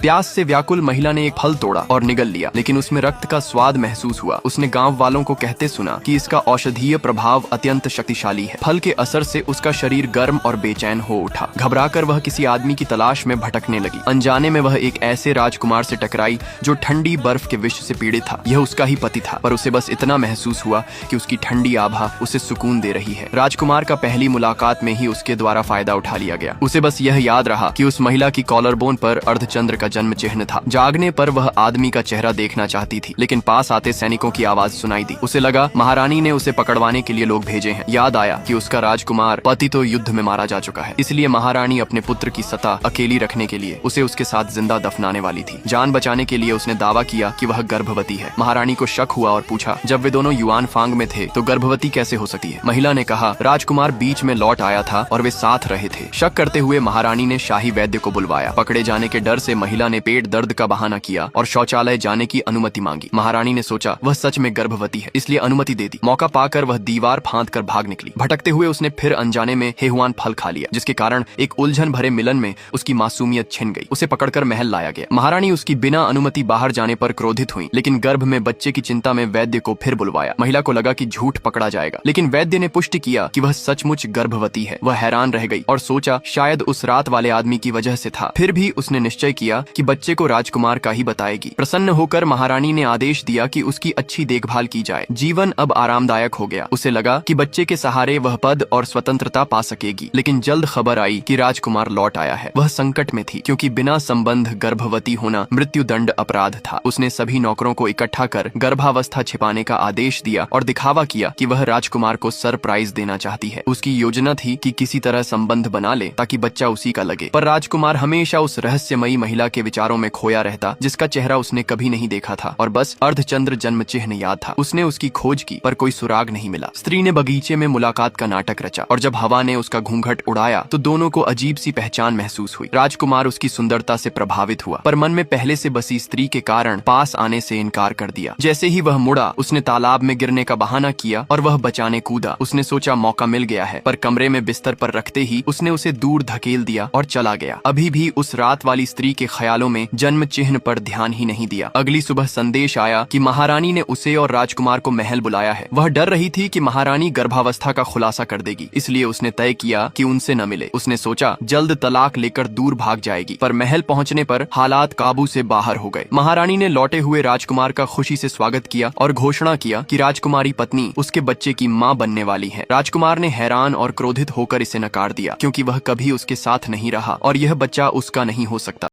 प्यास से व्याकुल महिला ने एक फल तोड़ा और निगल लिया, लेकिन उसमें रक्त का स्वाद महसूस हुआ। उसने गांव वालों को कहते सुना कि इसका औषधीय प्रभाव अत्यंत शक्तिशाली है। फल के असर से उसका शरीर गर्म और बेचैन हो उठा। घबराकर वह किसी आदमी की तलाश में भटकने लगी। अनजाने में वह एक ऐसे राजकुमार से टकराई जो ठंडी बर्फ के विष से पीड़ित था। यह उसका ही पति था, पर उसे बस इतना महसूस हुआ कि उसकी ठंडी आभा उसे सुकून दे रही है। राजकुमार का पहली मुलाकात में ही उसके द्वारा फायदा उठा लिया गया। उसे बस यह याद रहा कि उस महिला की कॉलर बोन पर अर्धचंद्र का जन्म चिन्ह था। जागने पर वह आदमी का चेहरा देखना चाहती थी, लेकिन पास आते सैनिकों की आवाज सुनाई दी। उसे लगा महारानी ने उसे पकड़वाने के लिए लोग भेजे हैं। याद आया कि उसका राजकुमार पति तो युद्ध में मारा जा चुका है, इसलिए महारानी अपने पुत्र की सत्ता अकेली रखने के लिए उसे उसके साथ जिंदा दफनाने वाली थी। जान बचाने के लिए उसने दावा किया कि वह गर्भवती है। महारानी को शक हुआ और पूछा, जब वे दोनों युआन फांग में थे तो गर्भवती कैसे हो सकती है? महिला ने कहा, राजकुमार बीच में लौट आया था और वे साथ रहे थे। शक करते हुए महारानी ने शाही वैद्य को बुलवाया। पकड़े जाने के डर से महिला ने पेट दर्द का बहाना किया और शौचालय जाने की अनुमति मांगी। महारानी ने सोचा वह सच में गर्भवती है, इसलिए अनुमति दे दी। मौका पाकर वह दीवार फांद कर भाग निकली। भटकते हुए उसने फिर अनजाने में हेहुआन फल खा लिया, जिसके कारण एक उलझन भरे मिलन में उसकी मासूमियत छिन गई। उसे पकड़कर महल लाया गया। महारानी उसकी बिना अनुमति बाहर जाने पर क्रोधित हुई, लेकिन गर्भ में बच्चे की चिंता में वैद्य को फिर बुलवाया। महिला को लगा कि झूठ पकड़ा जाएगा, लेकिन वैद्य ने पुष्टि किया कि वह सचमुच गर्भवती है। वह हैरान रह गई और सोचा शायद उस रात वाले आदमी की वजह से था। फिर भी उसने निश्चय किया कि बच्चे को राजकुमार का ही बताएगी। प्रसन्न होकर महारानी ने आदेश दिया कि उसकी अच्छी देखभाल की जाए। जीवन अब आरामदायक हो गया। उसे लगा कि बच्चे के सहारे वह पद और स्वतंत्रता पा सकेगी, लेकिन जल्द खबर आई कि राजकुमार लौट आया है। वह संकट में थी, क्योंकि बिना संबंध गर्भवती होना मृत्युदंड अपराध था। उसने सभी नौकरों को इकट्ठा कर गर्भावस्था छिपाने का आदेश दिया और दिखावा किया कि वह राजकुमार को सरप्राइज देना चाहती है। उसकी योजना थी कि किसी तरह संबंध बना ले ताकि बच्चा उसी का लगे। पर राजकुमार हमेशा उस रहस्यमयी महिला के विचारों में खोया रहता, जिसका चेहरा उसने कभी नहीं देखा था और बस अर्धचंद्र जन्म चिन्ह याद था। उसने उसकी खोज की, पर कोई सुराग नहीं मिला। स्त्री ने बगीचे में मुलाकात का नाटक रचा और जब हवा ने उसका घूंघट उड़ाया तो दोनों को अजीब सी पहचान महसूस हुई। राजकुमार उसकी सुंदरता से प्रभावित हुआ, पर मन में पहले से बसी स्त्री के कारण पास आने से इनकार कर दिया। जैसे ही वह मुड़ा, उसने तालाब में गिरने का बहाना किया और वह बचाने कूदा। उसने सोचा मौका मिल गया है, पर कमरे में बिस्तर पर रखते ही उसने उसे दूर धकेल दिया और चला गया। अभी भी उस रात वाली स्त्री के ख्यालों में जन्म चिन्ह पर ध्यान ही नहीं दिया। अगली सुबह संदेश आया कि महारानी ने उसे और राजकुमार को महल बुलाया है। वह डर रही थी कि महारानी गर्भावस्था का खुलासा कर देगी, इसलिए उसने तय किया कि उनसे न मिले। उसने सोचा जल्द तलाक लेकर दूर भाग जाएगी, पर महल पहुंचने पर हालात काबू से बाहर हो गए। महारानी ने लौटे हुए राजकुमार का खुशी से स्वागत किया और घोषणा किया कि राजकुमारी पत्नी उसके बच्चे की मां बनने वाली है। राजकुमार ने हैरान और क्रोधित होकर इसे नकार दिया, क्योंकि वह कभी उसके साथ नहीं रहा और यह बच्चा उसका नहीं हो सकता।